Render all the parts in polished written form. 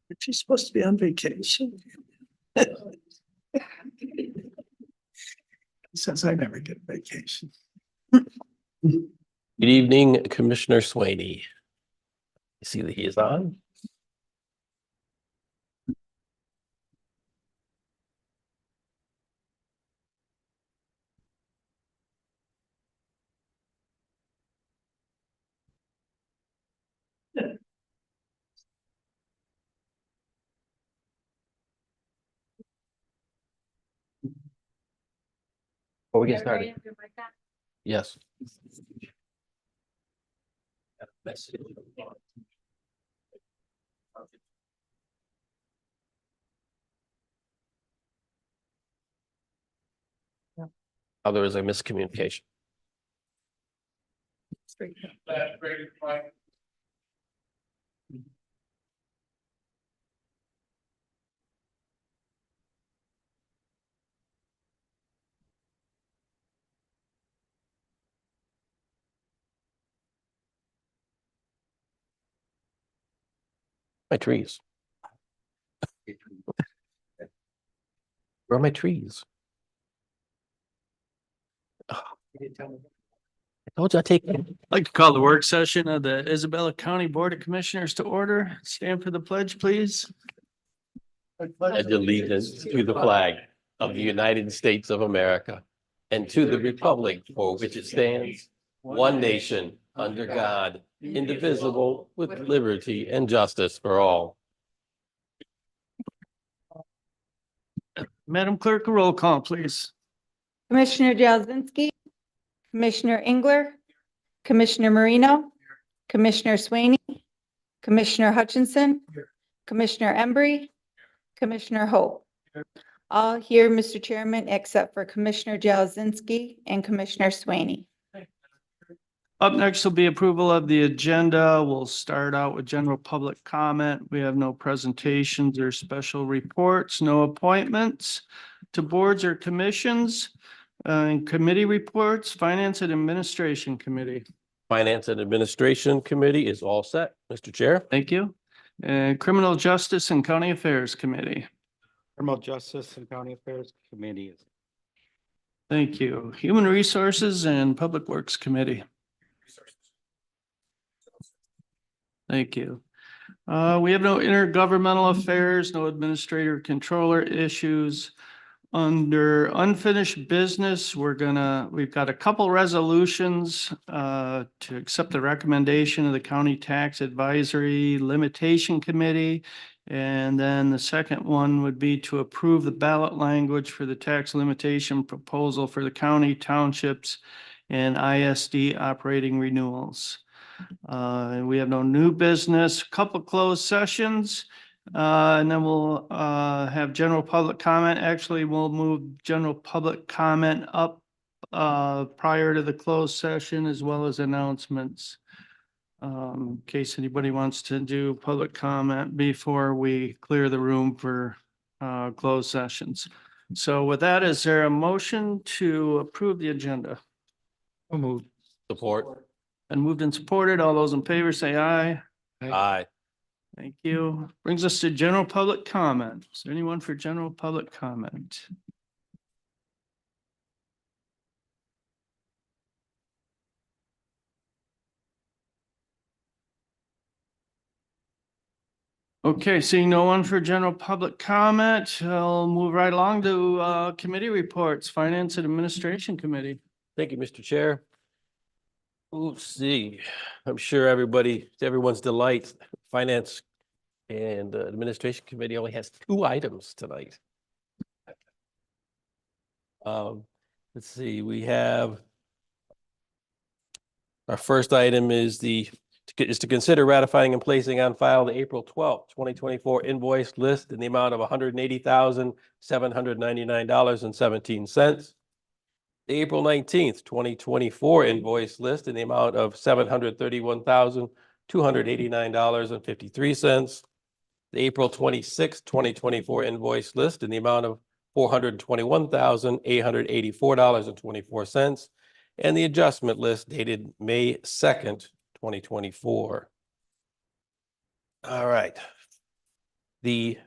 Aren't you supposed to be on vacation? He says I never get vacation. Good evening, Commissioner Swaney. I see that he is on. Before we get started. Yes. Oh, there was a miscommunication. My trees. Where are my trees? Oh, I told you I take. I'd like to call the work session of the Isabella County Board of Commissioners to order. Stand for the pledge, please. Pledge allegiance to the flag of the United States of America and to the republic for which it stands, one nation, under God, indivisible, with liberty and justice for all. Madam Clerk, a roll call, please. Commissioner Jazinski, Commissioner Engler, Commissioner Marino, Commissioner Swaney, Commissioner Hutchinson, Commissioner Embry, Commissioner Hope. All here, Mr. Chairman, except for Commissioner Jazinski and Commissioner Swaney. Up next will be approval of the agenda. We'll start out with general public comment. We have no presentations or special reports, no appointments to boards or commissions, and committee reports, Finance and Administration Committee. Finance and Administration Committee is all set, Mr. Chair. Thank you. And Criminal Justice and County Affairs Committee. Criminal Justice and County Affairs Committee. Thank you. Human Resources and Public Works Committee. Thank you. We have no intergovernmental affairs, no administrator controller issues. Under unfinished business, we've got a couple resolutions to accept the recommendation of the County Tax Advisory Limitation Committee. And then the second one would be to approve the ballot language for the tax limitation proposal for the county, townships, and ISD operating renewals. And we have no new business, couple closed sessions, and then we'll have general public comment. Actually, we'll move general public comment up prior to the closed session, as well as announcements. In case anybody wants to do public comment before we clear the room for closed sessions. So with that, is there a motion to approve the agenda? Moved. Support. And moved and supported. All those in favor say aye. Aye. Thank you. Brings us to general public comment. Is there anyone for general public comment? Okay, seeing no one for general public comment, I'll move right along to committee reports, Finance and Administration Committee. Thank you, Mr. Chair. Let's see. I'm sure everyone's delight, Finance and Administration Committee only has 2 items tonight. Let's see, we have our first item is to consider ratifying and placing on file the April 12th, 2024 invoice list in the amount of $180,799.17. The April 19th, 2024 invoice list in the amount of $731,289.53. The April 26th, 2024 invoice list in the amount of $421,884.24. And the adjustment list dated May 2nd, 2024. All right. the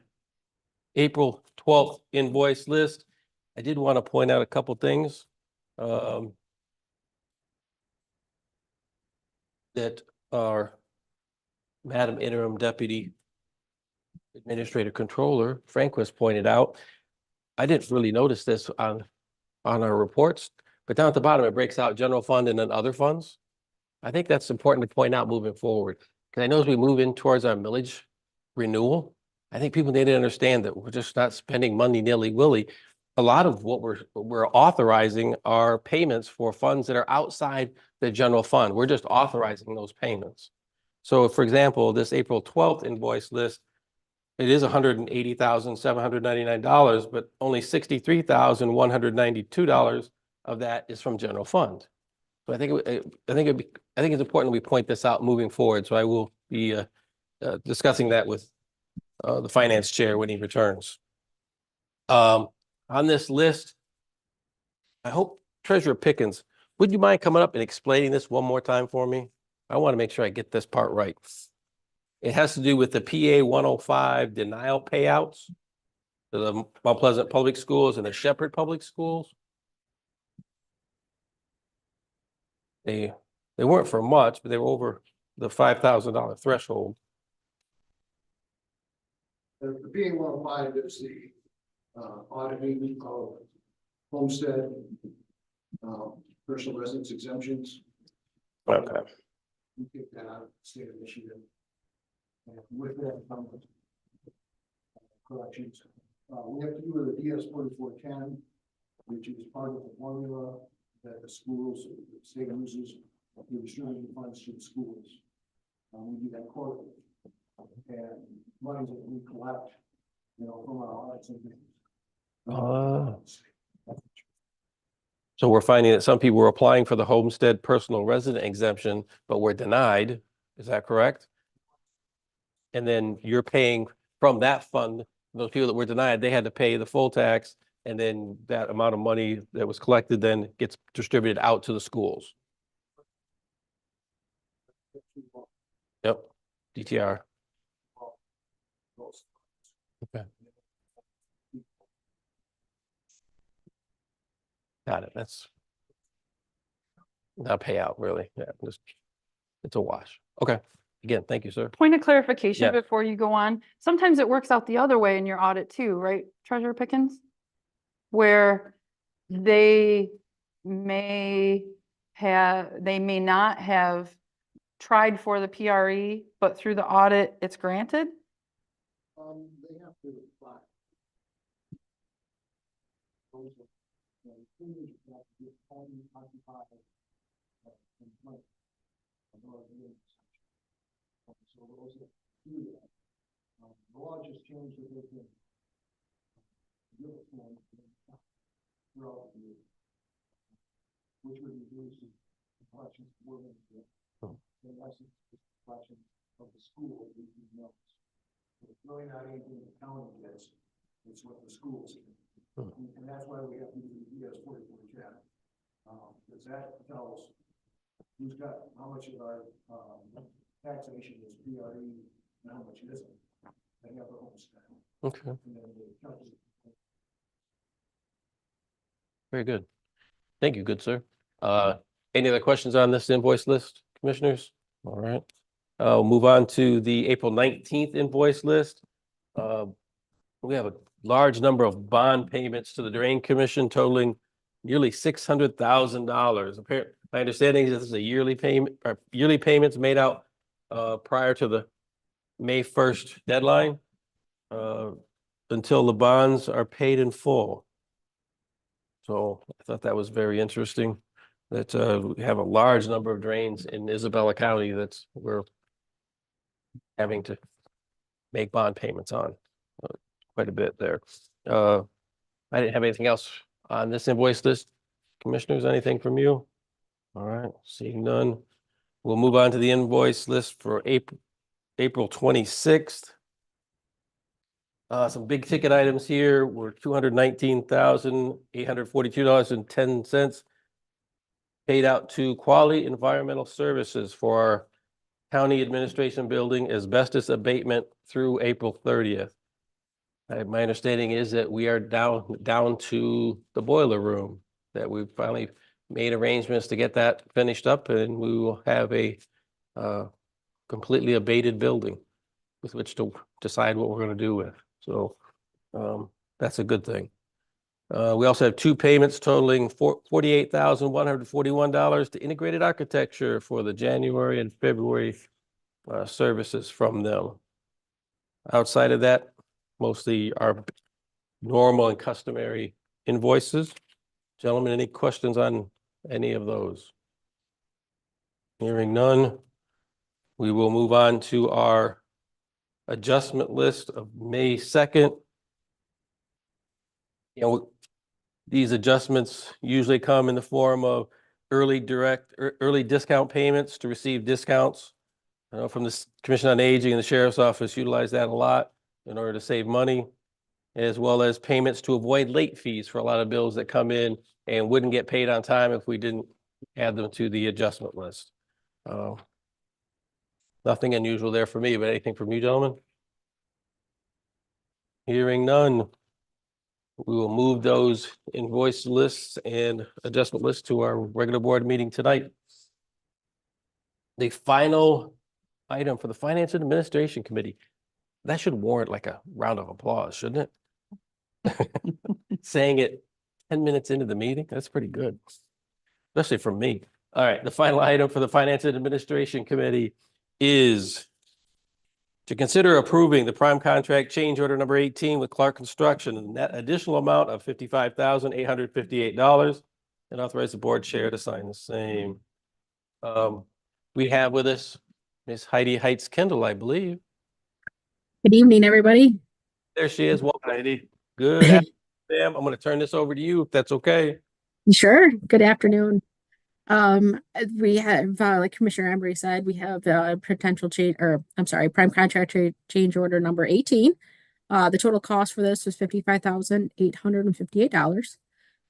April 12th invoice list, I did want to point out a couple things. That our Madam Interim Deputy Administrator Controller Franquist pointed out. I didn't really notice this on our reports, but down at the bottom, it breaks out general fund and then other funds. I think that's important to point out moving forward, because I know as we move in towards our millage renewal, I think people need to understand that we're just not spending money nilly-willy. A lot of what we're authorizing are payments for funds that are outside the general fund. We're just authorizing those payments. So for example, this April 12th invoice list, it is $180,799, but only $63,192 of that is from general fund. So I think it's important we point this out moving forward. So I will be discussing that with the finance chair when he returns. On this list, I hope Treasurer Pickens, would you mind coming up and explaining this one more time for me? I want to make sure I get this part right. It has to do with the PA 105 denial payouts to the Mount Pleasant Public Schools and the Shepherd Public Schools. They weren't for much, but they were over the $5,000 threshold. The PA 105 is the auditing of homestead, personal residence exemptions. Okay. We take that out of the state of Michigan. And with that comes corrections. We have to do with the DS 4410, which is part of the formula that the schools, the state uses to distribute funds to the schools. We do that quarterly. And money that we collect, from our audits and things. So we're finding that some people were applying for the homestead personal resident exemption, but were denied. Is that correct? And then you're paying from that fund, those people that were denied, they had to pay the full tax, and then that amount of money that was collected then gets distributed out to the schools. Yep, DTR. Okay. Got it. That's not a payout, really. Yeah, just it's a wash. Okay. Again, thank you, sir. Point of clarification Yeah. before you go on. Sometimes it works out the other way in your audit too, right, Treasurer Pickens? Where they may not have tried for the PRE, but through the audit, it's granted? They have to apply. So those that do that, the law just changed that they can give it to them throughout the year, which would reduce the collections more than in essence, the collection of the school that we know. It's really not anything the county gets, it's what the schools get. And that's why we have to do the DS 4410. Because that tells who's got how much of our taxation is PRE and how much isn't. They have the homestead. Okay. And then they calculate. Very good. Thank you, good sir. Any other questions on this invoice list, commissioners? All right. We'll move on to the April 19th invoice list. We have a large number of bond payments to the Drain Commission totaling nearly $600,000. Apparently, my understanding is this is a yearly payment, or yearly payments made out prior to the May 1st deadline until the bonds are paid in full. So I thought that was very interesting that we have a large number of drains in Isabella County that's we're having to make bond payments on quite a bit there. I didn't have anything else on this invoice list. Commissioners, anything from you? All right, seeing none. We'll move on to the invoice list for April 26th. Some big ticket items here were $219,842.10 paid out to Quality Environmental Services for our county administration building asbestos abatement through April 30th. My understanding is that we are down to the boiler room, that we've finally made arrangements to get that finished up, and we will have a completely abated building with which to decide what we're going to do with. So that's a good thing. We also have two payments totaling $48,141 to Integrated Architecture for the January and February services from them. Outside of that, mostly our normal and customary invoices. Gentlemen, any questions on any of those? Hearing none, we will move on to our adjustment list of May 2nd. These adjustments usually come in the form of early discount payments to receive discounts. I know from the Commission on Aging and the Sheriff's Office utilize that a lot in order to save money, as well as payments to avoid late fees for a lot of bills that come in and wouldn't get paid on time if we didn't add them to the adjustment list. Nothing unusual there for me, but anything from you, gentlemen? Hearing none, we will move those invoice lists and adjustment lists to our regular board meeting tonight. The final item for the Finance and Administration Committee, that should warrant like a round of applause, shouldn't it? Saying it 10 minutes into the meeting, that's pretty good, especially from me. All right, the final item for the Finance and Administration Committee is to consider approving the prime contract change order number 18 with Clark Construction, and that additional amount of $55,858, and authorize the board chair to sign the same. We have with us Miss Heidi Heights Kendall, I believe. Good evening, everybody. There she is. Welcome, Heidi. Good afternoon, ma'am. I'm going to turn this over to you if that's okay. Sure. Good afternoon. We have, like Commissioner Embry said, we have potential change, or I'm sorry, prime contract change order number 18. The total cost for this was $55,858.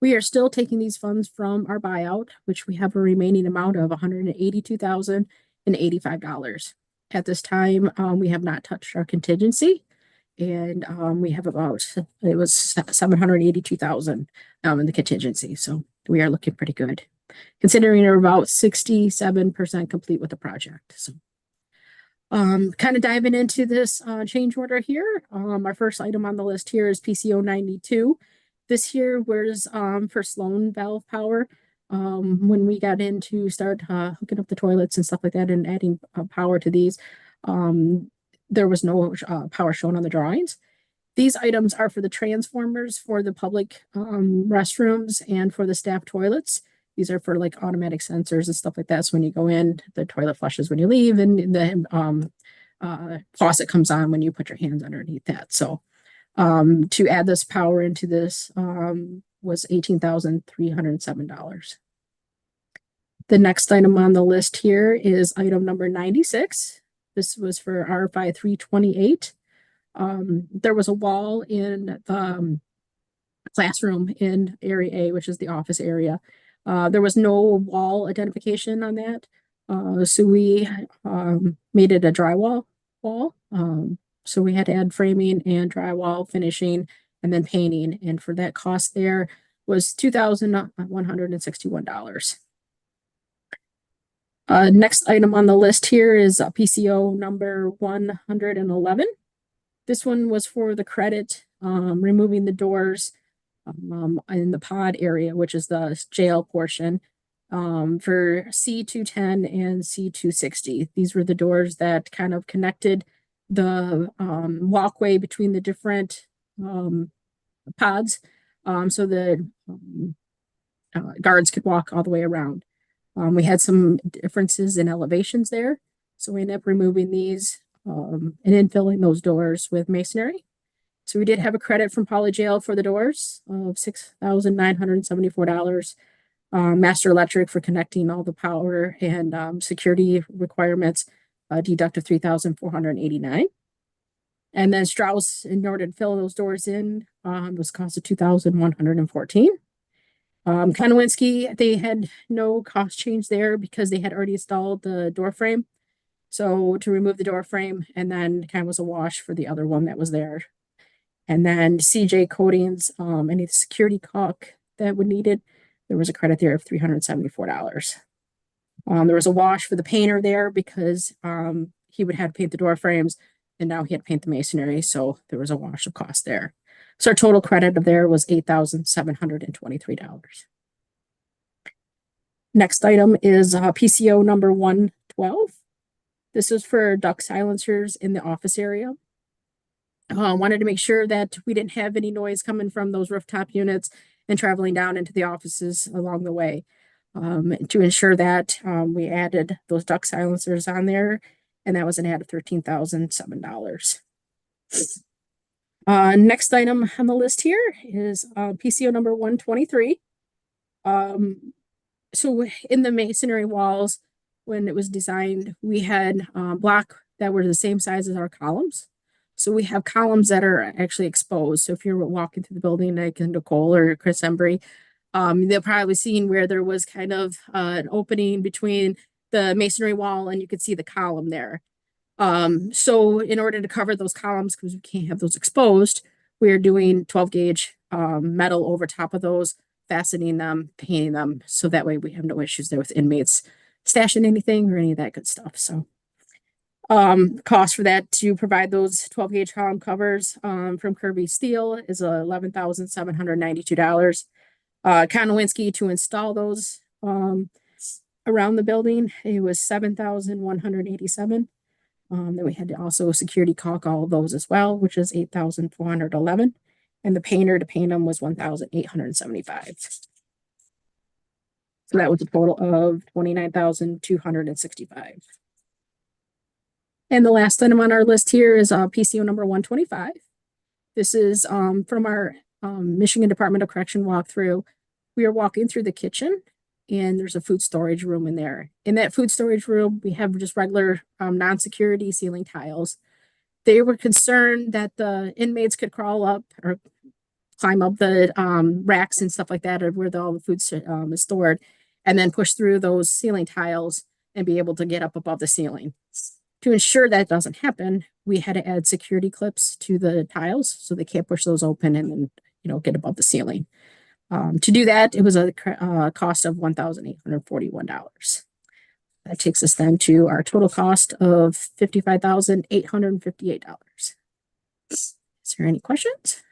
We are still taking these funds from our buyout, which we have a remaining amount of $182,085. At this time, we have not touched our contingency, and we have about, it was $782,000 in the contingency. So we are looking pretty good, considering we're about 67% complete with the project. So kind of diving into this change order here. Our first item on the list here is PCO 92. This here was for Sloan valve power. When we got in to start hooking up the toilets and stuff like that and adding power to these, there was no power shown on the drawings. These items are for the transformers for the public restrooms and for the staff toilets. These are for like automatic sensors and stuff like that. So when you go in, the toilet flushes when you leave, and the faucet comes on when you put your hands underneath that. So to add this power into this was $18,307. The next item on the list here is item number 96. This was for RFI 328. There was a wall in the classroom in area A, which is the office area. There was no wall identification on that. So we made it a drywall wall. So we had to add framing and drywall finishing and then painting. And for that cost there was $2,161. Next item on the list here is PCO number 111. This one was for the credit, removing the doors in the pod area, which is the jail portion, for C210 and C260. These were the doors that kind of connected the walkway between the different pods, so the guards could walk all the way around. We had some differences in elevations there, so we ended up removing these and infilling those doors with masonry. So we did have a credit from Poly Jail for the doors of $6,974. Master Electric for connecting all the power and security requirements, deducted $3,489. And then Strauss, in order to fill those doors in, was cost of $2,114. Konowinski, they had no cost change there because they had already installed the door frame. So to remove the door frame, and then kind of was a wash for the other one that was there. And then CJ Coatings, any security caulk that would needed, there was a credit there of $374. There was a wash for the painter there because he would have to paint the door frames, and now he had to paint the masonry, so there was a wash of cost there. So our total credit of there was $8,723. Next item is PCO number 112. This is for duct silencers in the office area. Wanted to make sure that we didn't have any noise coming from those rooftop units and traveling down into the offices along the way. To ensure that, we added those duct silencers on there, and that was an add of $13,007. Next item on the list here is PCO number 123. So in the masonry walls, when it was designed, we had block that were the same size as our columns. So we have columns that are actually exposed. So if you're walking through the building, like Nicole or Chris Embry, they'll probably seen where there was kind of an opening between the masonry wall and you could see the column there. So in order to cover those columns, because we can't have those exposed, we're doing 12 gauge metal over top of those, fastening them, painting them, so that way we have no issues there with inmates stashing anything or any of that good stuff. So cost for that to provide those 12 gauge column covers from Kirby Steel is $11,792. Konowinski to install those around the building, it was $7,187. Then we had to also security caulk all of those as well, which is $8,411. And the painter to paint them was $1,875. So that was a total of $29,265. And the last item on our list here is PCO number 125. This is from our Michigan Department of Correction walkthrough. We are walking through the kitchen, and there's a food storage room in there. In that food storage room, we have just regular non-security ceiling tiles. They were concerned that the inmates could crawl up or climb up the racks and stuff like that, where all the food is stored, and then push through those ceiling tiles and be able to get up above the ceiling. To ensure that doesn't happen, we had to add security clips to the tiles so they can't push those open and then, get above the ceiling. To do that, it was a cost of $1,841. That takes us then to our total cost of $55,858. Is there any questions?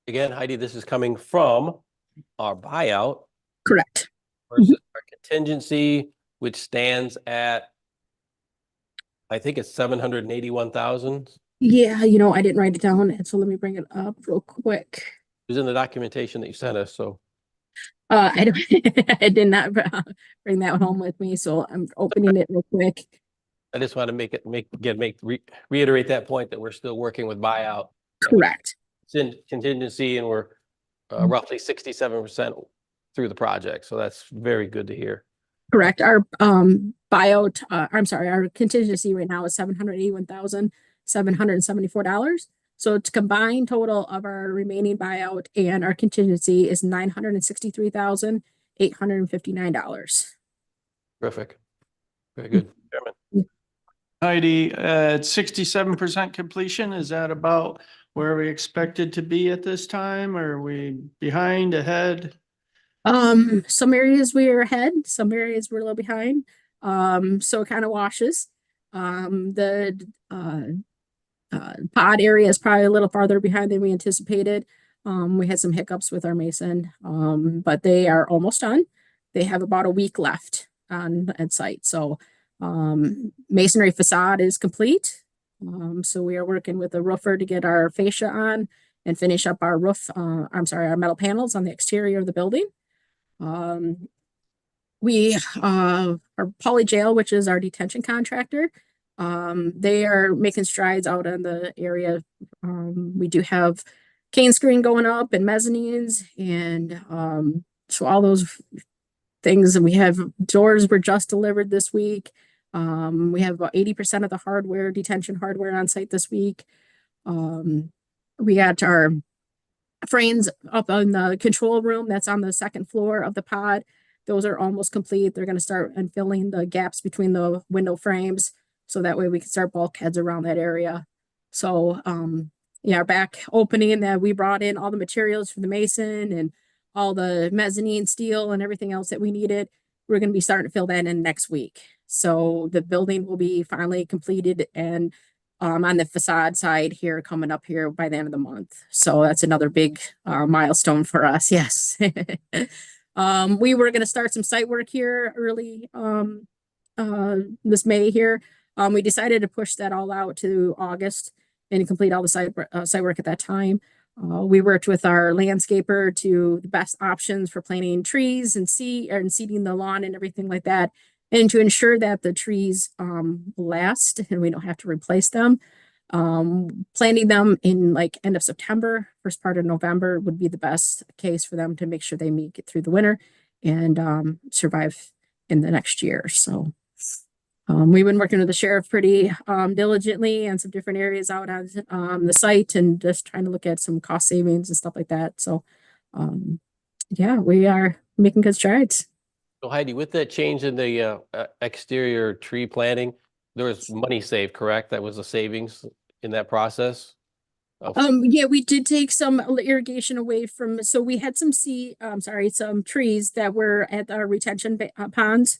Again, Heidi, this is coming from our buyout Correct. versus our contingency, which stands at, I think it's 781,000. Yeah, I didn't write it down, and so let me bring it up real quick. It was in the documentation that you sent us, so. I don't, I did not bring that home with me, so I'm opening it real quick. I just want to reiterate that point that we're still working with buyout. Correct. It's in contingency, and we're roughly 67% through the project. So that's very good to hear. Correct. Our buyout, our contingency right now is $781,774. So it's combined total of our remaining buyout and our contingency is $963,859. Terrific. Very good, Chairman. Heidi, at 67% completion, is that about where we expected to be at this time? Or are we behind, ahead? Some areas we are ahead, some areas we're a little behind. So it kind of washes. The pod area is probably a little farther behind than we anticipated. We had some hiccups with our mason, but they are almost done. They have about a week left at site. So masonry facade is complete. So we are working with a roofer to get our fascia on and finish up our roof. Our metal panels on the exterior of the building. We our Poly Jail, which is our detention contractor, they are making strides out in the area. We do have cane screen going up and mezzanines, and so all those things. And we have doors were just delivered this week. We have about 80% of the hardware, detention hardware on site this week. We got our frames up on the control room that's on the second floor of the pod. Those are almost complete. They're going to start filling the gaps between the window frames, so that way we can start bulkheads around that area. So our back opening that we brought in all the materials for the mason and all the mezzanine steel and everything else that we needed. We're going to be starting to fill that in next week. So the building will be finally completed and on the facade side here coming up here by the end of the month. So that's another big milestone for us. Yes. We were going to start some site work here early this May here. We decided to push that all out to August and complete all the site work at that time. We worked with our landscaper to the best options for planting trees and seeding the lawn and everything like that. And to ensure that the trees last and we don't have to replace them. Planting them in like end of September, first part of November would be the best case for them to make sure they make it through the winter and survive in the next year. So we've been working with the sheriff pretty diligently and some different areas out on the site and just trying to look at some cost savings and stuff like that. So yeah, we are making good strides. So Heidi, with that change in the exterior tree planting, there was money saved, correct? That was a savings in that process? Yeah, we did take some irrigation away from, so we had some some trees that were at our retention ponds.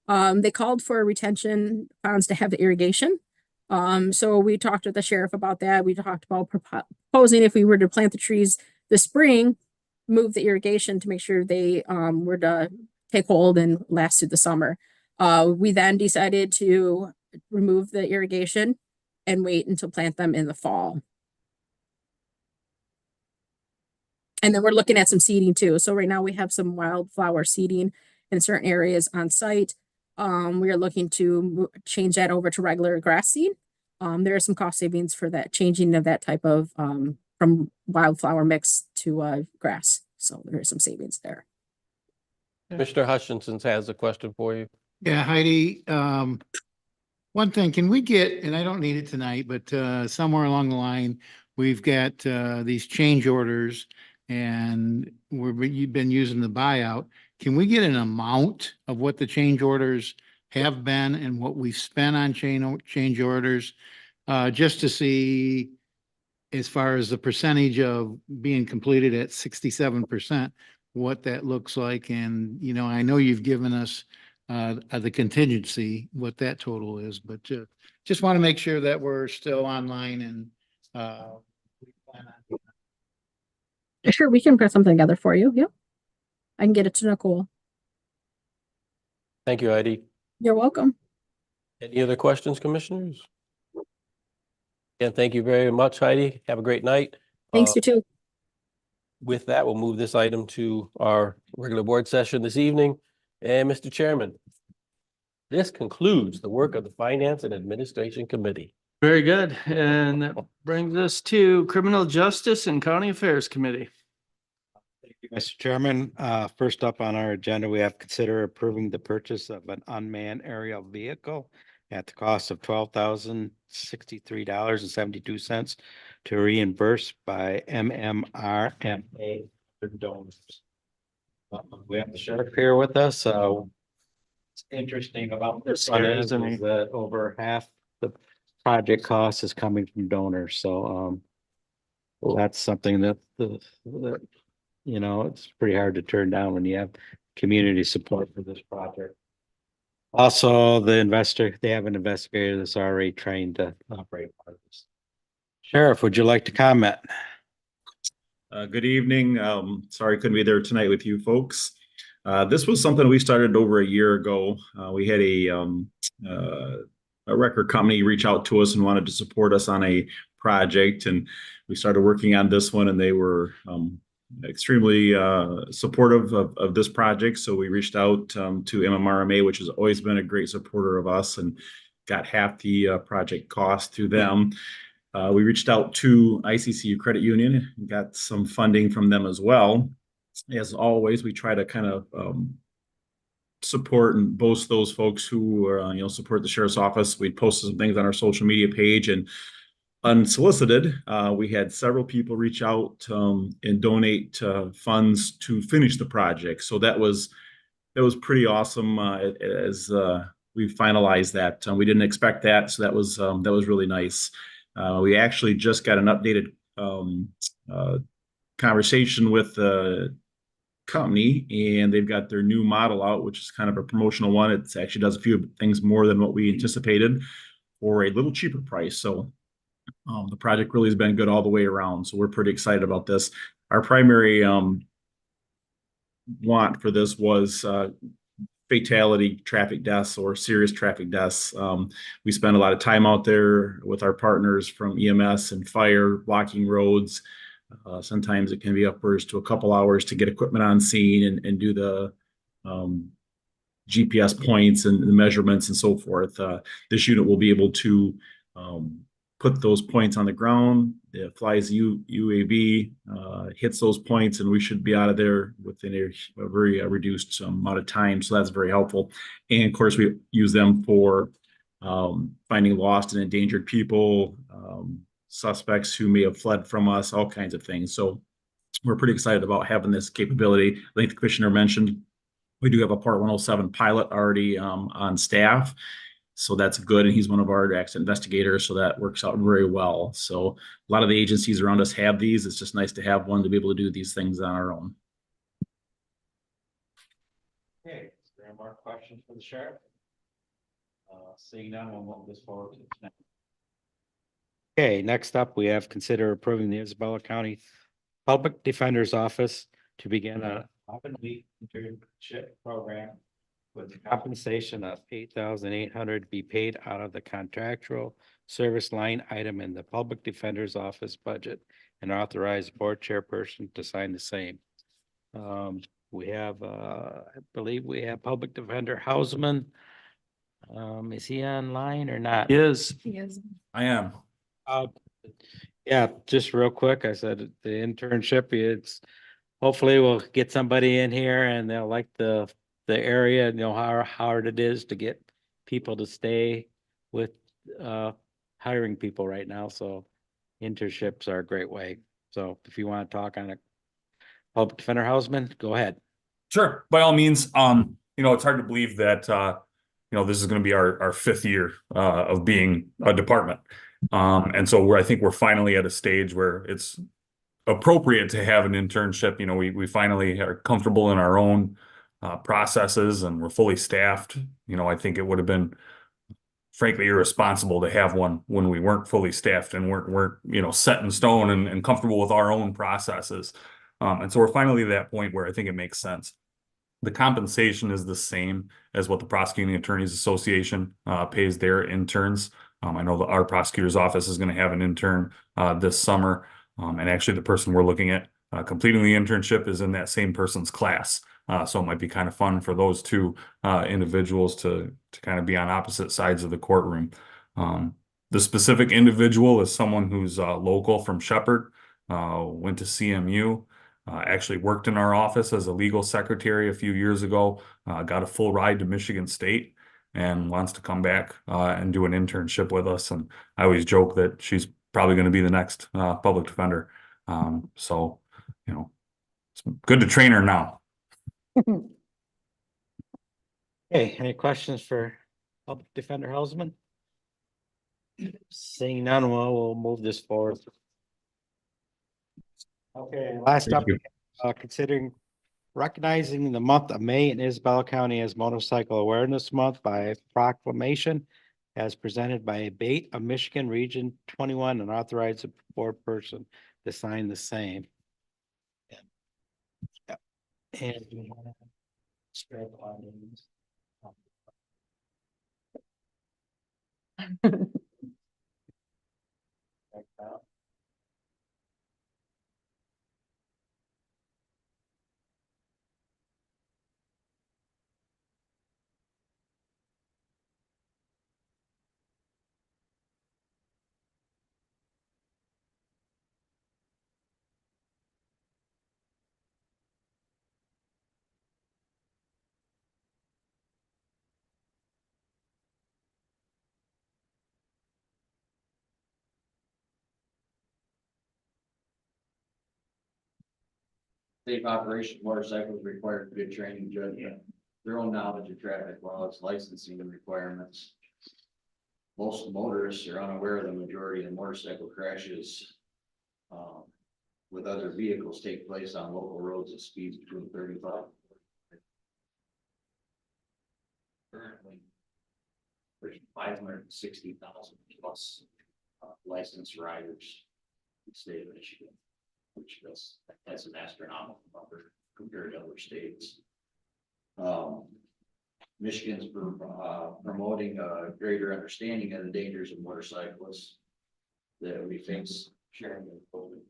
They called for retention ponds to have the irrigation. So we talked with the sheriff about that. We talked about proposing if we were to plant the trees this spring, move the irrigation to make sure they were to take hold and last through the summer. We then decided to remove the irrigation and wait until plant them in the fall. And then we're looking at some seeding too. So right now we have some wildflower seeding in certain areas on site. We are looking to change that over to regular grass seed. There are some cost savings for that, changing of that type of from wildflower mix to grass. So there is some savings there. Mr. Hutchinson has a question for you. Yeah, Heidi, one thing, can we get, and I don't need it tonight, but somewhere along the line, we've got these change orders and you've been using the buyout. Can we get an amount of what the change orders have been and what we've spent on change orders? Just to see as far as the percentage of being completed at 67%, what that looks like. And, you know, I know you've given us the contingency, what that total is, but just want to make sure that we're still online and we plan on. Sure, we can put something together for you. Yep. I can get it to Nicole. Thank you, Heidi. You're welcome. Any other questions, commissioners? Again, thank you very much, Heidi. Have a great night. Thanks, you too. With that, we'll move this item to our regular board session this evening. And Mr. Chairman, this concludes the work of the Finance and Administration Committee. Very good. And that brings us to Criminal Justice and County Affairs Committee. Thank you, Mr. Chairman. First up on our agenda, we have consider approving the purchase of an unmanned aerial vehicle at the cost of $12,063.72 to reimburse by MMRMA donors. We have the sheriff here with us. It's interesting about this one is that over half the project cost is coming from donors. So that's something that you know, it's pretty hard to turn down when you have community support for this project. Also, they have an investigator that's already trained to operate part of this. Sheriff, would you like to comment? Good evening. Sorry I couldn't be there tonight with you folks. This was something we started over a year ago. We had a record company reach out to us and wanted to support us on a project, and we started working on this one, and they were extremely supportive of this project. So we reached out to MMRMA, which has always been a great supporter of us, and got half the project cost through them. We reached out to ICCU Credit Union and got some funding from them as well. As always, we try to kind of support and boast those folks who are, support the sheriff's office. We posted some things on our social media page, and unsolicited, we had several people reach out and donate funds to finish the project. So that was pretty awesome as we finalized that. We didn't expect that, so that was really nice. We actually just got an updated conversation with the company, and they've got their new model out, which is kind of a promotional one. It actually does a few things more than what we anticipated for a little cheaper price. So the project really has been good all the way around. So we're pretty excited about this. Our primary want for this was fatality traffic deaths or serious traffic deaths. We spend a lot of time out there with our partners from EMS and fire, blocking roads. Sometimes it can be upwards to a couple hours to get equipment on scene and do the GPS points and the measurements and so forth. This unit will be able to put those points on the ground. It flies UAV, hits those points, and we should be out of there within a very reduced amount of time. So that's very helpful. And of course, we use them for finding lost and endangered people, suspects who may have fled from us, all kinds of things. So we're pretty excited about having this capability. I think the commissioner mentioned we do have a Part 107 pilot already on staff. So that's good. And he's one of our accident investigators. So that works out very well. So a lot of the agencies around us have these. It's just nice to have one to be able to do these things on our own. Okay, is there any more questions for the sheriff? Seeing none, we'll move this forward to the next. Okay, next up, we have consider approving the Isabella County Public Defender's Office to begin a 11-week internship program with compensation of $8,800 be paid out of the contractual service line item in the Public Defender's Office budget and authorize board chairperson to sign the same. We have, I believe we have Public Defender Hausman. Is he online or not? Yes. I am. Yeah, just real quick, I said the internship, it's hopefully we'll get somebody in here and they'll like the area and know how hard it is to get people to stay with hiring people right now. So internships are a great way. So if you want to talk on it, Public Defender Hausman, go ahead. Sure. By all means. It's hard to believe that this is going to be our fifth year of being a department. And so I think we're finally at a stage where it's appropriate to have an internship. We finally are comfortable in our own processes and we're fully staffed. I think it would have been frankly irresponsible to have one when we weren't fully staffed and weren't set in stone and comfortable with our own processes. And so we're finally at that point where I think it makes sense. The compensation is the same as what the Prosecuting Attorneys Association pays their interns. I know that our prosecutor's office is going to have an intern this summer. And actually the person we're looking at completing the internship is in that same person's class. So it might be kind of fun for those two individuals to kind of be on opposite sides of the courtroom. The specific individual is someone who's local from Shepherd, went to CMU, actually worked in our office as a legal secretary a few years ago, got a full ride to Michigan State and wants to come back and do an internship with us. And I always joke that she's probably going to be the next public defender. So, it's good to train her now. Okay, any questions for Public Defender Hausman? Seeing none, we'll move this forward. Okay, last up, considering recognizing the month of May in Isabella County as Motorcycle Awareness Month by proclamation as presented by Bate of Michigan Region 21 and authorize a board person to sign the same. Yep. And we want to spread on these. Like that. Safe operation motorcycles require good training, judgment, their own knowledge of traffic laws, licensing requirements. Most motorists are unaware of the majority of motorcycle crashes with other vehicles take place on local roads at speeds between 35. Currently, there's 560,000 plus licensed riders in the state of Michigan, which that's an astronomical number compared to other states. Michigan's promoting a greater understanding of the dangers of motorcyclists that we face sharing with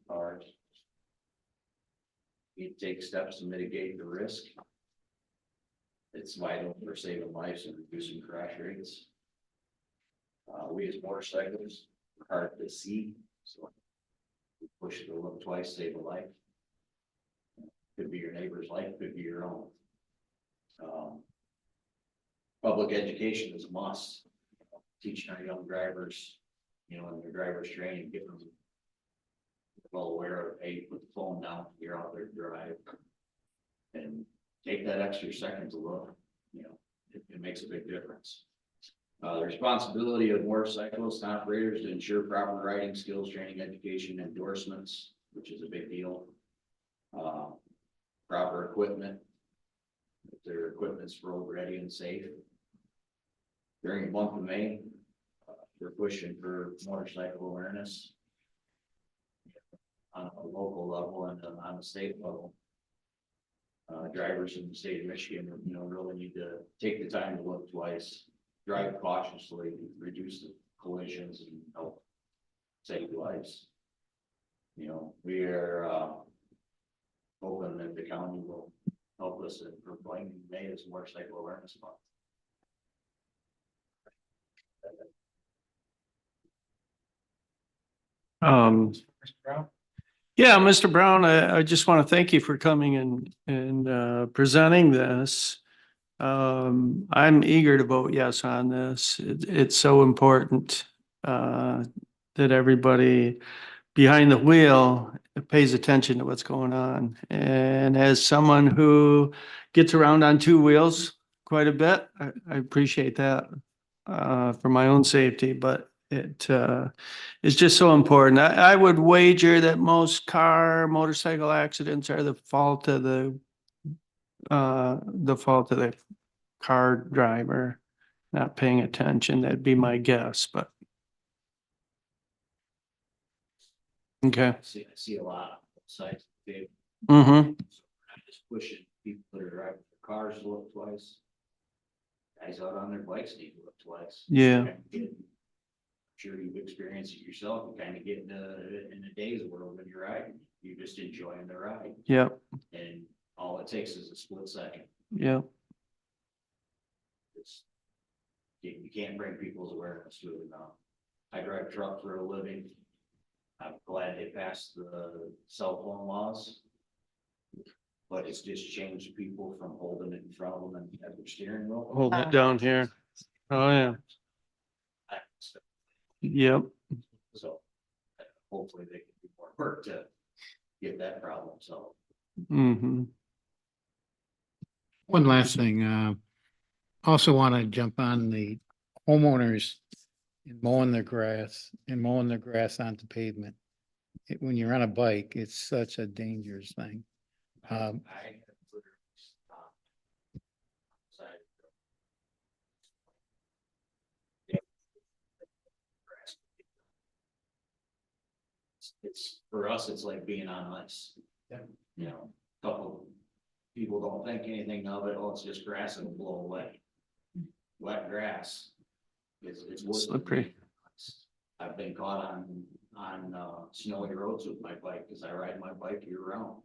cars. You take steps to mitigate the risk. It's vital for saving lives and reducing crash rates. We as motorcyclists are hard to see, so we push it to look twice, save a life. Could be your neighbor's life, could be your own. Public education is a must. Teaching our young drivers, in their driver's training, get them well aware of, hey, put the phone down, you're out there to drive, and take that extra second to look. It makes a big difference. The responsibility of motorcyclists and operators to ensure proper riding skills, training, education, endorsements, which is a big deal. Proper equipment, if their equipment's road ready and safe. During the month of May, we're pushing for motorcycle awareness on a local level and on a state level. Drivers in the state of Michigan, really need to take the time to look twice, drive cautiously, reduce the collisions, and help save lives. We are hoping that the county will help us in proclaiming May as Motorcycle Awareness Month. Yeah, Mr. Brown, I just want to thank you for coming and presenting this. I'm eager to vote yes on this. It's so important that everybody behind the wheel pays attention to what's going on. And as someone who gets around on two wheels quite a bit, I appreciate that for my own safety, but it's just so important. I would wager that most motorcycle accidents are the fault of the car driver not paying attention. That'd be my guess, but. Okay. I see a lot of sides. Mm-hmm. I'm just pushing people that are driving their cars to look twice. Guys out on their bikes need to look twice. Yeah. I'm sure you've experienced it yourself. You kind of get in a daze world when you're riding. You're just enjoying the ride. Yep. And all it takes is a split second. Yep. You can't bring people's awareness to it now. I drive truck for a living. I'm glad they passed the cell phone laws. But it's just changed people from holding it in front of them and at their steering wheel. Hold it down here. Oh, yeah. Yep. So hopefully they can do more work to get that problem solved. Mm-hmm. One last thing, also want to jump on the homeowners and mowing their grass onto pavement. When you're on a bike, it's such a dangerous thing. It's for us, it's like being on ice. Yeah. Couple people don't think anything of it. Oh, it's just grass and it'll blow away. Wet grass. It's worse than Slippery. being on ice. I've been caught on snowy roads with my bike because I ride my bike year round.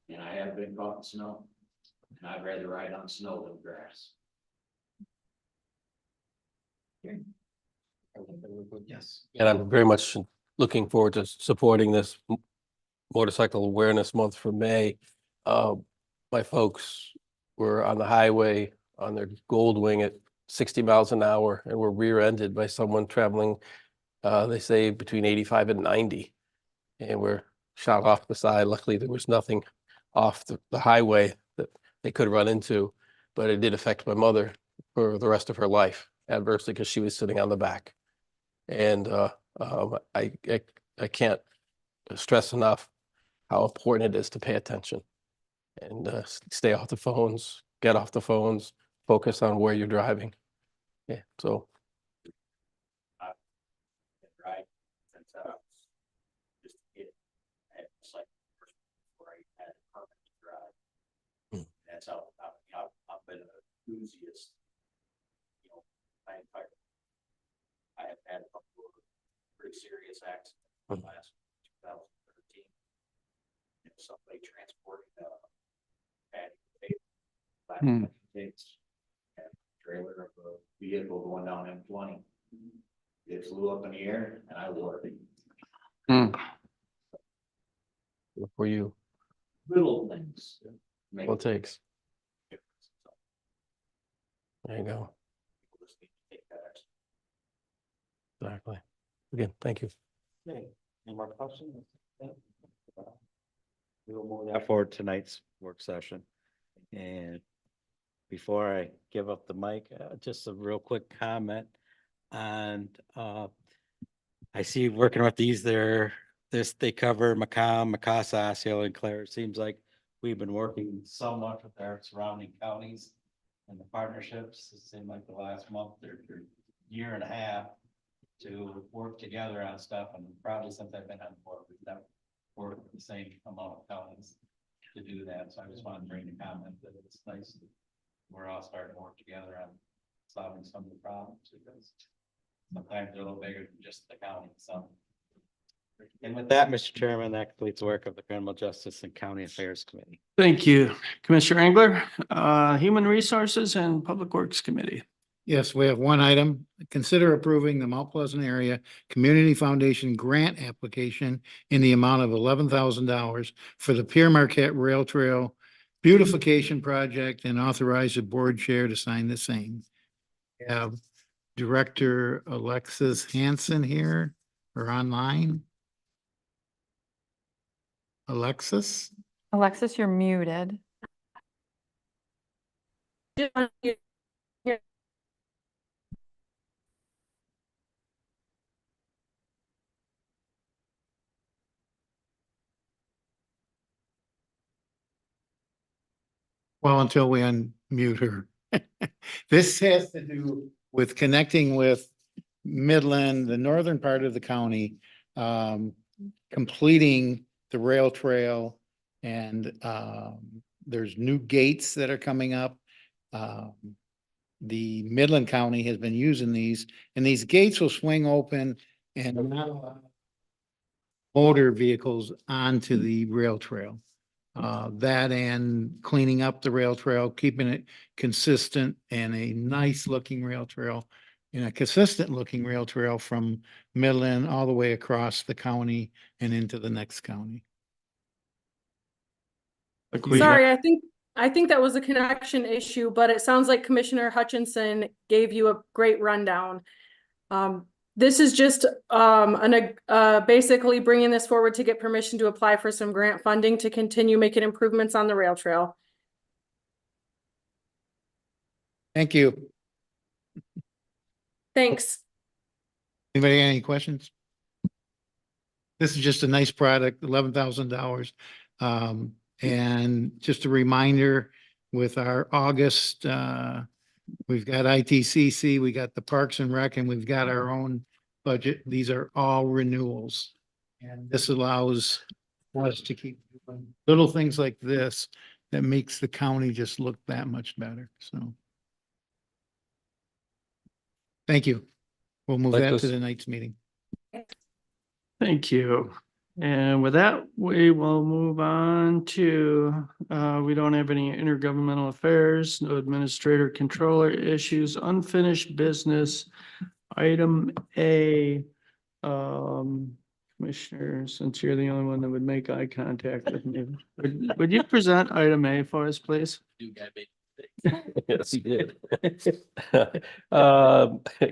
And I have been caught in snow. And I'd rather ride on snow than grass. Yes. And I'm very much looking forward to supporting this Motorcycle Awareness Month for May. My folks were on the highway on their Goldwing at 60 miles an hour and were rear-ended by someone traveling, they say, between 85 and 90. And were shot off the side. Luckily, there was nothing off the highway that they could run into, but it did affect my mother for the rest of her life adversely because she was sitting on the back. And I can't stress enough how important it is to pay attention and stay off the phones, get off the phones, focus on where you're driving. Yeah, so Right. Since just a kid, I had a cycle first before I had a permit to drive. That's how I've been an enthusiast. You know, I have had a couple of pretty serious accidents in the last 2013. You know, somebody transporting takes and trailer of a vehicle going down M20. It flew up in the air and I wore it. good for you, Little things. Make what it a takes. difference. So There you go. people just need to take that extra. Exactly. Again, thank you. Okay, any more questions? We will move that forward to tonight's work session. And before I give up the mic, just a real quick comment on, I see working with these there, they cover Macomb, Macassa, Osceola, and Clare. It seems like we've been working so much with our surrounding counties and the partnerships. It seemed like the last month or year and a half to work together on stuff, and probably since I've been on board, we've never worked with the same amount of counties to do that. So I just wanted to bring the comment that it's nice that we're all starting to work together on solving some of the problems, because sometimes they're a little bigger than just the county. So, and with that, Mr. Chairman, that completes the work of the Criminal Justice and County Affairs Committee. Thank you, Commissioner Engler. Human Resources and Public Works Committee. Yes, we have one item. Consider approving the Mount Pleasant Area Community Foundation grant application in the amount of $11,000 for the Pierre Marquette Rail Trail beautification project, and authorize the board chair to sign the same. We have Director Alexis Hanson here or online. Alexis? Alexis, you're muted. Well, until we unmute her. This has to do with connecting with Midland, the northern part of the county, completing the rail trail, and there's new gates that are coming up. The Midland County has been using these, and these gates will swing open and not allow motor vehicles onto the rail trail. That and cleaning up the rail trail, keeping it consistent and a nice looking rail trail, and a consistent looking rail trail from Midland all the way across the county and into the next county. Sorry, I think that was a connection issue, but it sounds like Commissioner Hutchinson gave you a great rundown. This is just basically bringing this forward to get permission to apply for some grant funding to continue making improvements on the rail trail. Thank you. Thanks. Anybody got any questions? This is just a nice product, $11,000. And just a reminder, with our August, we've got ITCC, we got the Parks and Rec, and we've got our own budget. These are all renewals. And this allows us to keep doing little things like this that makes the county just look that much better. So. Thank you. We'll move that to the night's meeting. Thank you. And with that, we will move on to, we don't have any intergovernmental affairs, no administrator controller issues, unfinished business. Item A, Commissioner, since you're the only one that would make eye contact with me, would you present item A for us, please? Yes, he did.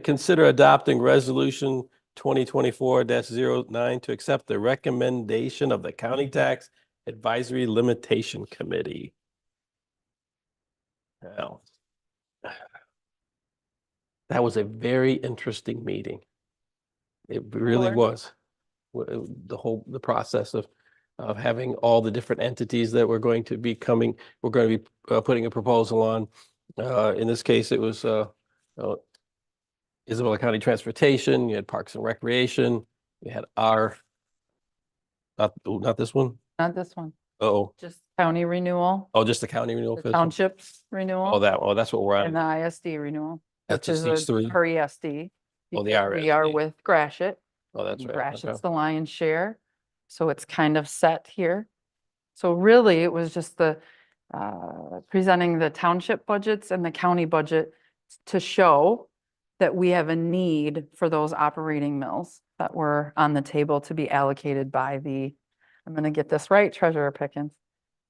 Consider adopting resolution 2024-09 to accept the recommendation of the County Tax Advisory Limitation Committee. Now, that was a very interesting meeting. It really was. the process of having all the different entities that we're going to be putting a proposal on. In this case, it was Isabella County Transportation, you had Parks and Recreation, you had not this one. Not this one, Oh, just county renewal, just the county renewal. the official? townships Oh, renewal, that's what we're and on. the ISD renewal. That's Which just is these three. per ESD. Oh, the because We are RSD. with Gratiot. Oh, that's and right. Gratiot's Okay. the lion's share, so it's kind of set here. So really, it was just the presenting the township budgets and the county budget to show that we have a need for those operating mills that were on the table to be allocated by I'm gonna get this right, Treasurer Pickens,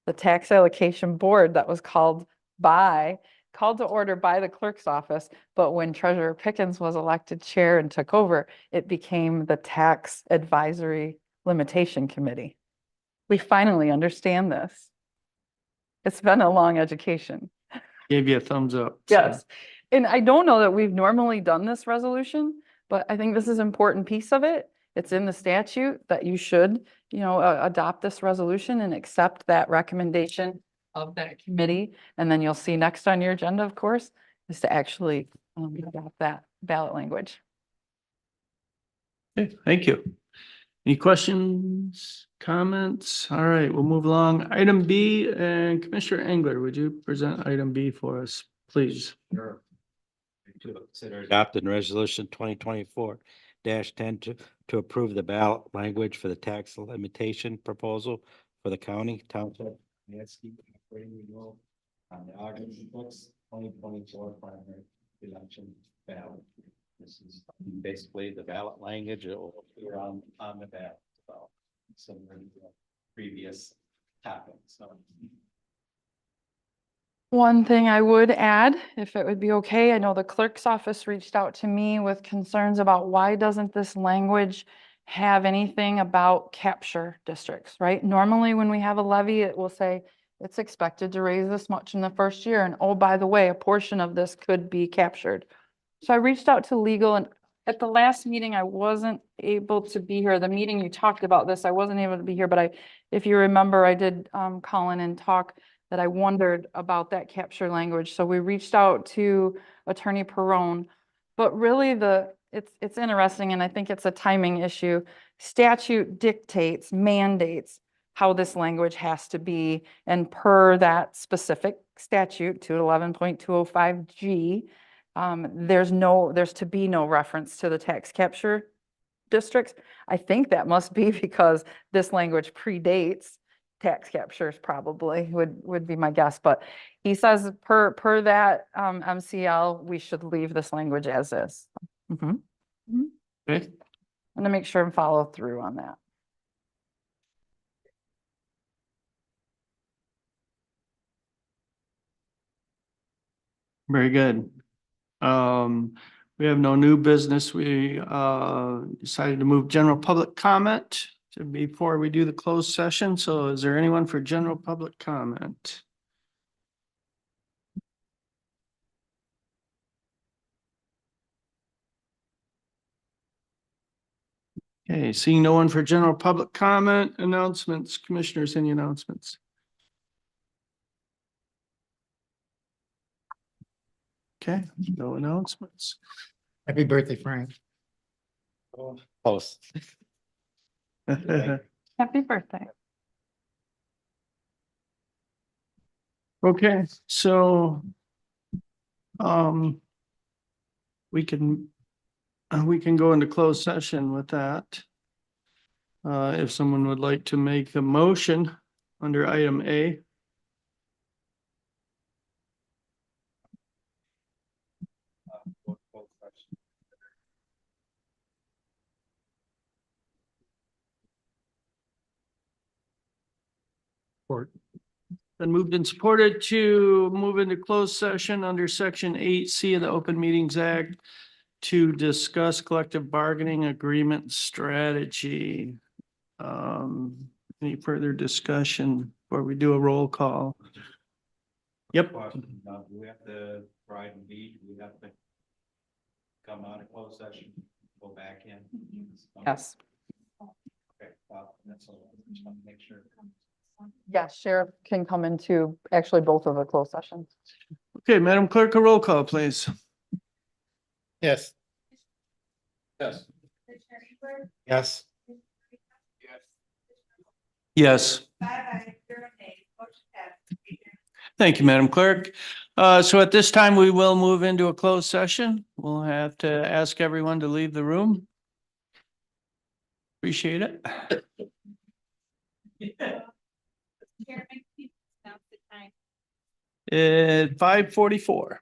the tax allocation board that was called to order by the clerk's office, but when Treasurer Pickens was elected chair and took over, it became the Tax Advisory Limitation Committee. We finally understand this. It's been a long education. Gave you a thumbs up. so. Yes. And I don't know that we've normally done this resolution, but I think this is an important piece of it. It's in the statute that you should, adopt this resolution and accept that recommendation of that committee. And then you'll see next on your agenda, of course, is to actually adopt that ballot language. Okay, thank you. Any questions, comments? All right, we'll move along. Item B, and Commissioner Engler, would you present item B for us, please? Sure. To consider adopting resolution 2024-10 to approve the ballot language for the tax limitation proposal for the county township operating renewal on the August 6th, 2024 primary election ballot. This is basically the ballot language. It will appear on the ballot. So similar to the previous topic. So One thing I would add, if it would be okay, I know the clerk's office reached out to me with concerns about why doesn't this language have anything about capture districts, right? Normally, when we have a levy, it will say it's expected to raise this much in the first year. And oh, by the way, a portion of this could be captured. So I reached out to legal, and at the last meeting, I wasn't able to be here. The meeting you talked about this, I wasn't able to be here, but if you remember, I did call in and talk that I wondered about that capture language. So we reached out to Attorney Perrone, but really it's interesting, and I think it's a timing issue. Statute mandates how this language has to be, and per that specific statute, 211.205G, there's to be no reference to the tax capture districts. I think that must be because this language predates tax captures, probably would be my guess, but he says per that MCL, we should leave this language as is. Okay. I'm gonna make sure and follow through on that. Very good. We have no new business. We decided to move general public comment before we do the closed session. So is there anyone for general public comment? Okay, seeing no one for general public comment, announcements, commissioners, any announcements? Okay, no announcements. Happy birthday, Frank. post. Happy birthday. Okay, so we can go into closed session with that. If someone would like to make a motion under item A. Been moved and supported to move into closed session under section 8C of the Open Meetings Act to discuss collective bargaining agreement strategy. Any further discussion before we do a roll call? Yep. Do we have to ride and beat? Do we have to come out of closed session, go back in? Yes. Okay, well, that's all. I just want to make sure. Yes, sheriff can come into actually both of the closed sessions. Okay, Madam Clerk, a roll call, please. Yes. Yes. Yes. Yes. Thank you, Madam Clerk. So at this time, we will move into a closed session. We'll have to ask everyone to leave the room. Appreciate it. At 5:44.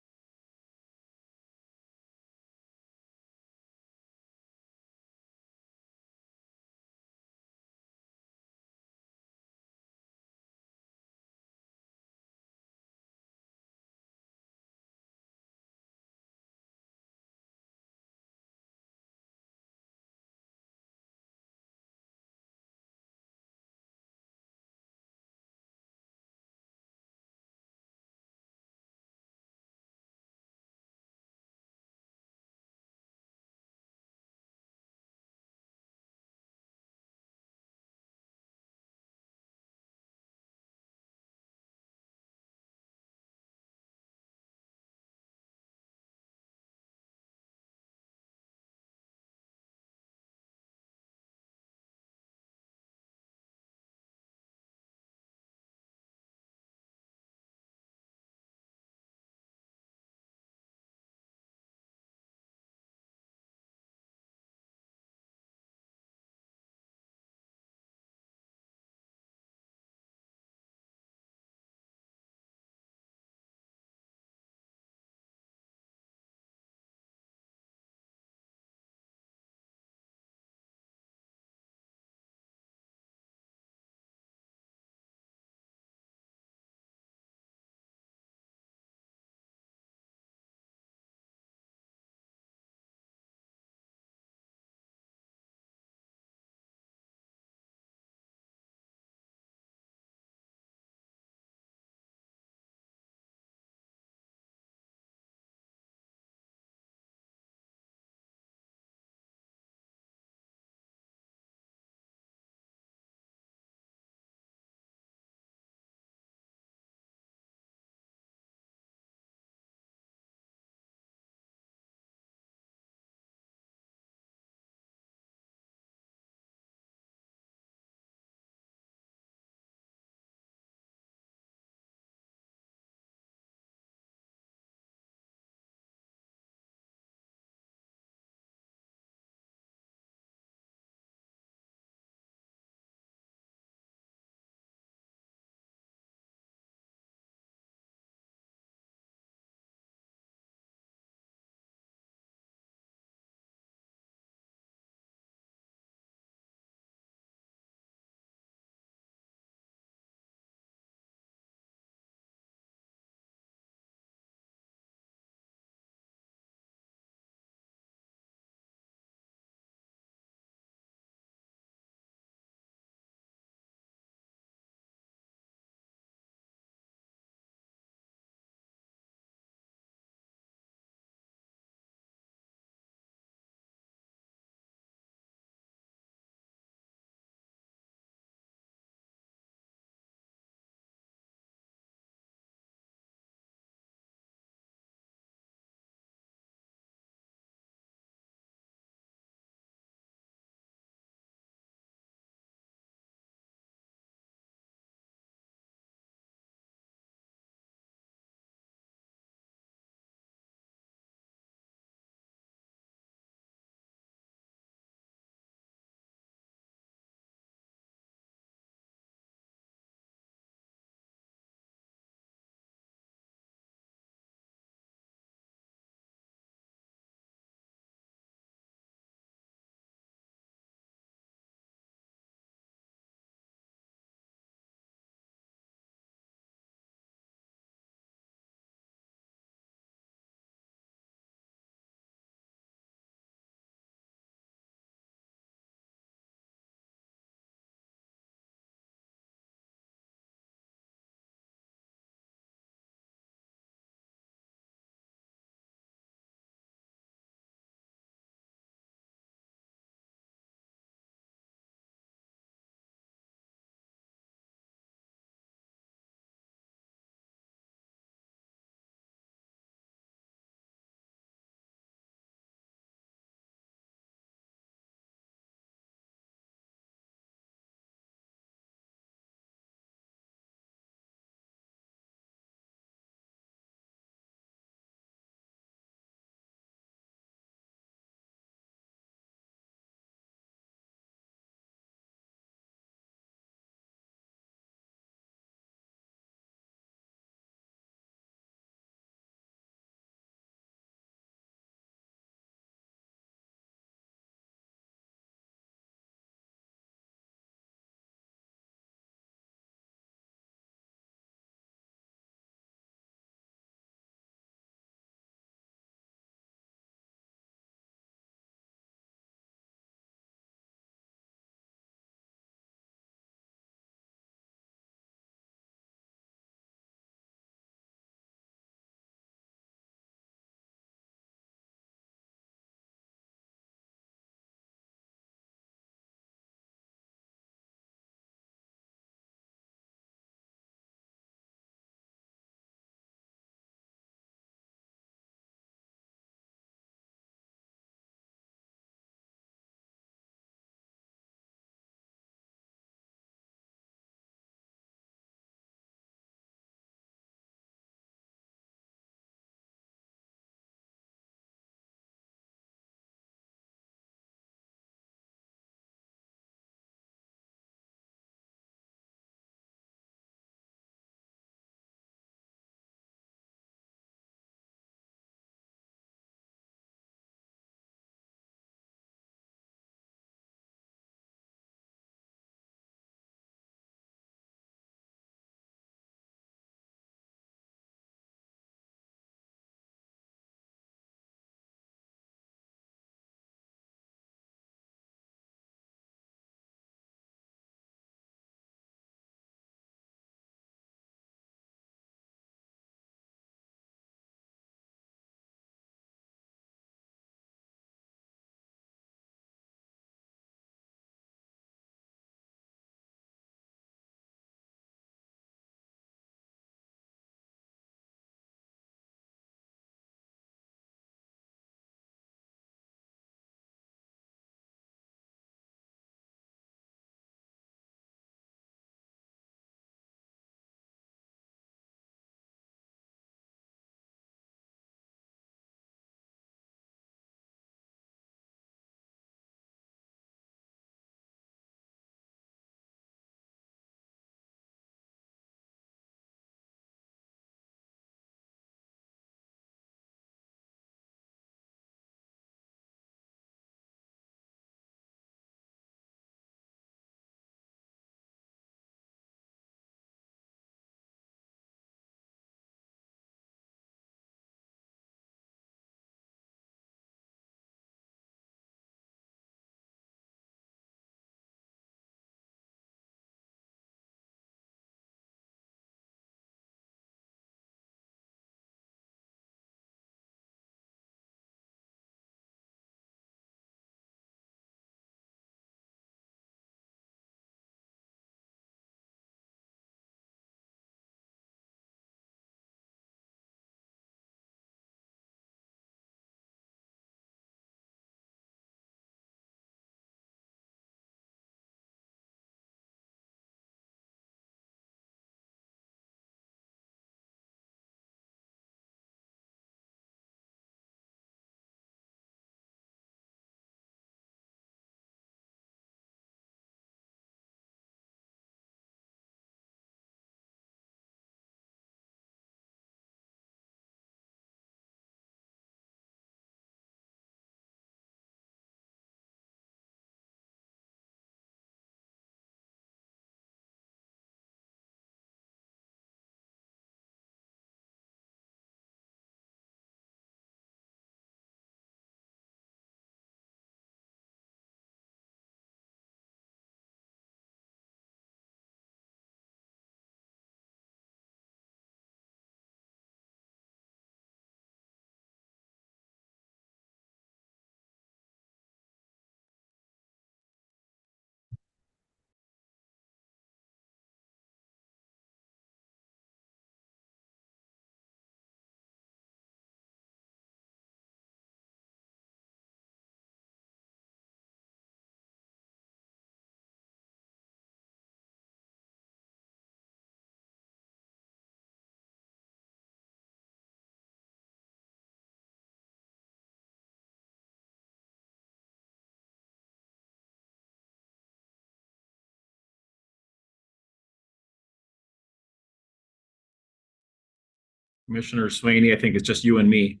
Commissioner Swaney, I think it's just you and me.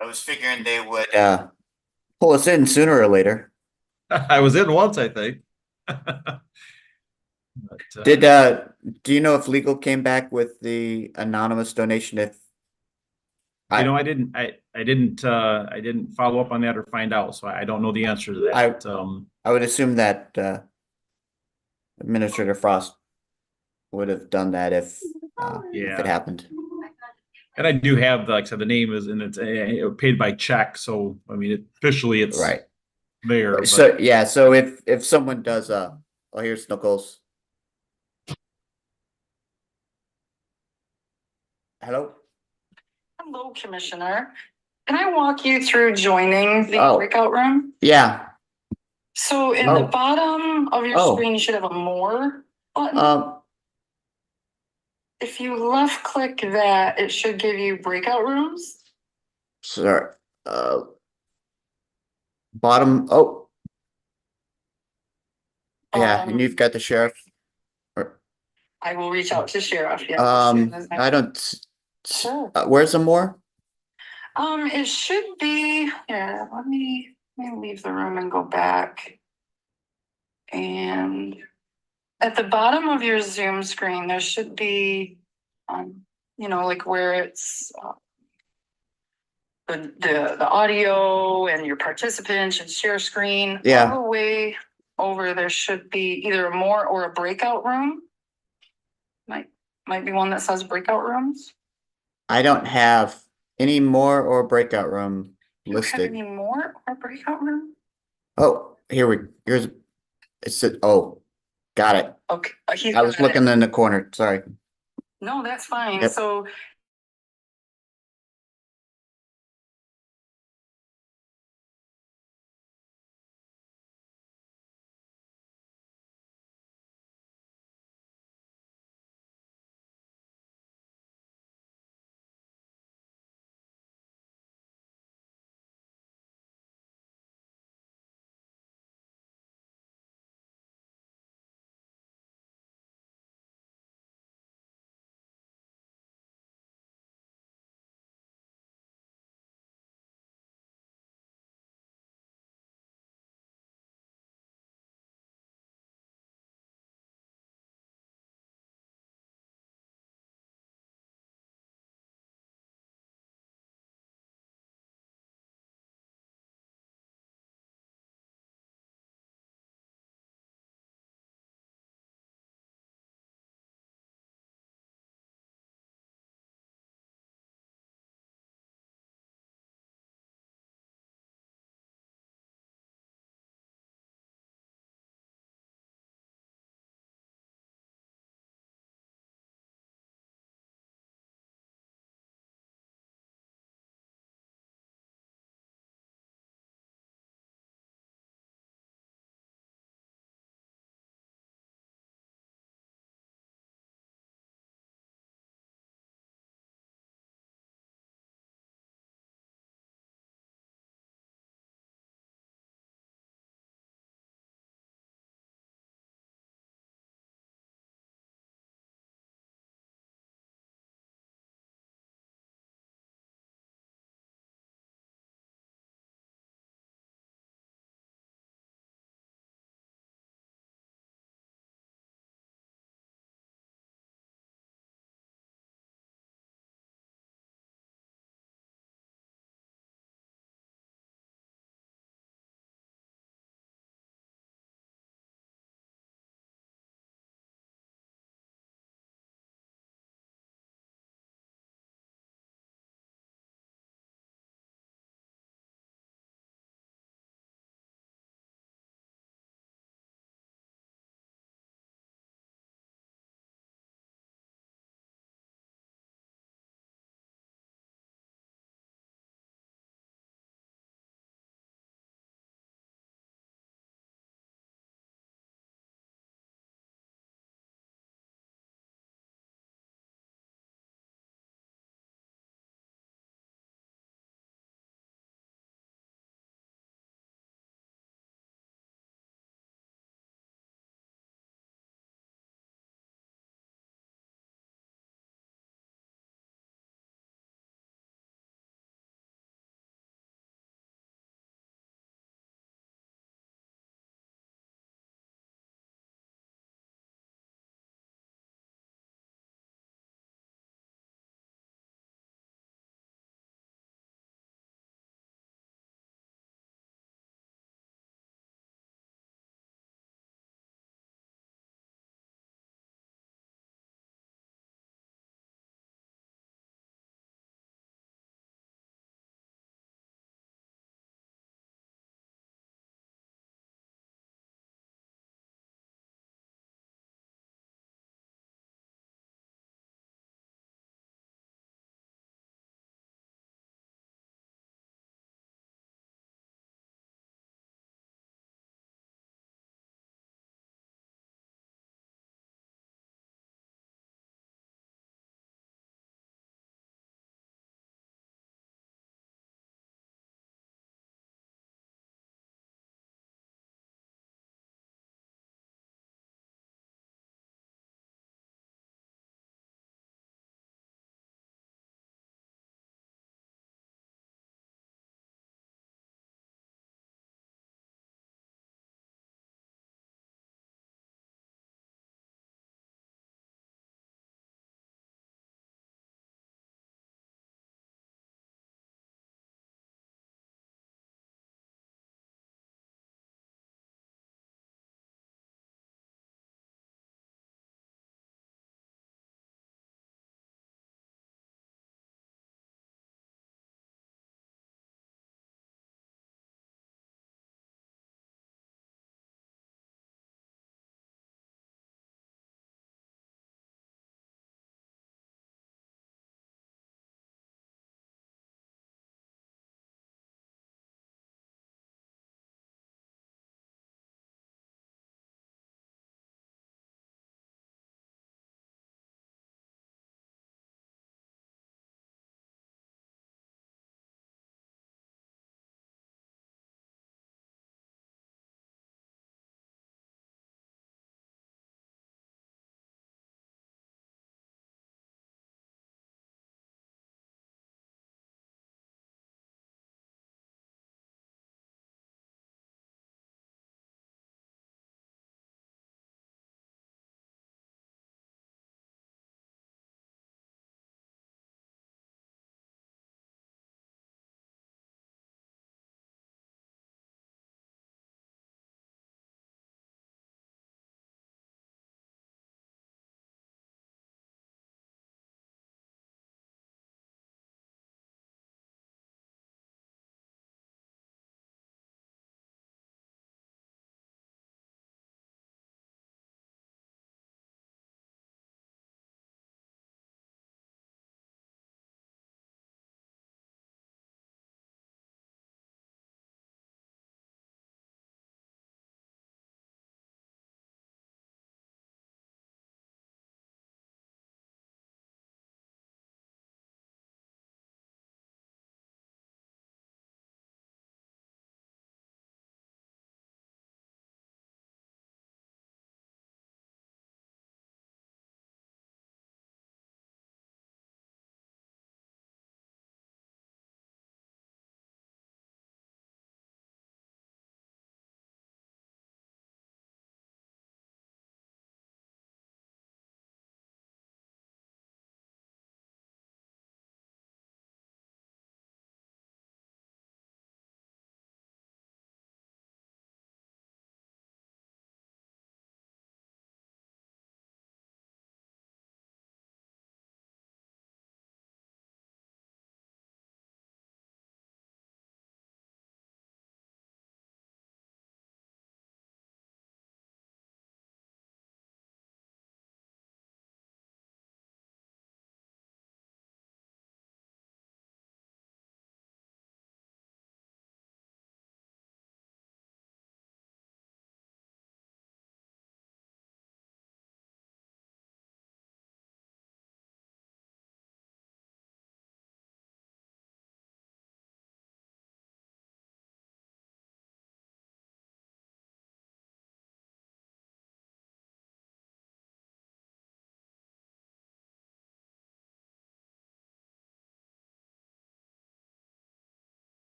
I was figuring they would pull us in sooner or later. I was in once, I think. But, Did do you know if legal came back with the anonymous donation? If you know, I didn't follow up on that or find out, so I don't know the answer to that. I would assume that Administrator Frost would have done that if Yeah. it happened. And I do have, like I said, the name is, and it's paid by check, so I mean, officially it's Right. there. So yeah, so if someone does oh, here's Snuggles. Hello? Hello, Commissioner. Can I walk you through joining the Oh. breakout room? Yeah. So in the bottom of your Oh. screen, you should have a more button. If you left click that, it should give you breakout rooms. Sorry. Bottom. Oh. Yeah, and you've got the sheriff. I will reach out to Sheriff. Yeah. as soon as I don't. Sure. Where's some more? It should be, yeah, let me leave the room and go back. And at the bottom of your Zoom screen, there should be, you know, like where it's the audio and your participants and share screen. Yeah. All the way over, there should be either a more or a breakout room. Might be one that says breakout rooms. I don't have any more or breakout room Do you have listed. any more or breakout room? Oh, here's it's got it. Okay. I was looking in the corner. Sorry. No, that's fine. Yep. So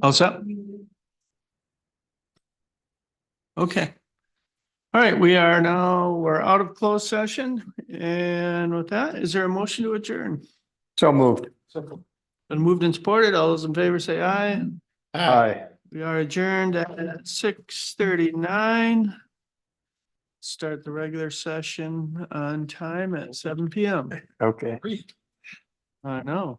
All set? Okay. All right, we're out of closed session. And with that, is there a motion to adjourn? So moved. Been moved and supported. All those in favor say aye. Aye. We are adjourned at 6:39. Start the regular session on time at 7 PM. Okay. I know.